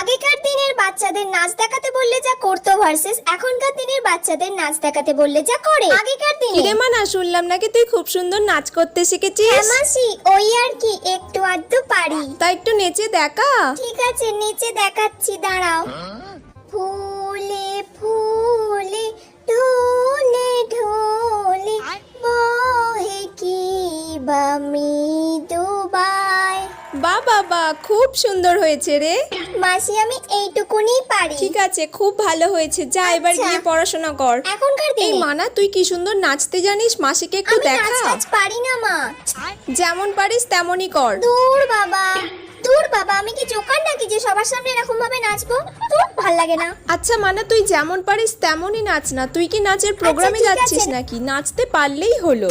আগেকার দিনের বাচ্চাদের নাচ দেখাতে বললে যা করতো ভার্সেস এখনকার দিনের বাচ্চাদের নাচ দেখাতে বললে যা করে। আগেকার দিনে কিরে মানা, শুনলাম নাকি তুই খুব সুন্দর নাচ করতে শিখেছিস। হ্যাঁ মাসি, ওই আর কি একটু আধটু পারি। তা একটু নেচে দেখা। ঠিক আছে, নিচে দেখাচ্ছি, দাঁড়াও। ফুলে ফুলে ঢোলে ঢোলে বহে কি বা মৃদুবাই। বা বাবা, খুব সুন্দর হয়েছে রে। মাসি আমি এইটুকুনি পারি। ঠিক আছে, খুব ভালো হয়েছে, যা এবার আচ্ছা। গিয়ে পড়াশোনা কর। এখনকার এই দিনে মানা, তুই কি সুন্দর নাচতে জানিস, মাসিকে একটু আমি নাচ দেখা। টাচ পারি না মা। যেমন পারিস তেমনই কর। দূর বাবা, দূর বাবা, আমি কি জোকার নাকি যে সবার সামনে এরকম ভাবে নাচবো? দূর, ভাল লাগে না। আচ্ছা মানা, তুই যেমন পারিস তেমনই নাচ না। তুই কি নাচের প্রোগ্রামে ঠিক যাচ্ছিস আছে। নাকি? নাচতে পারলেই হলো।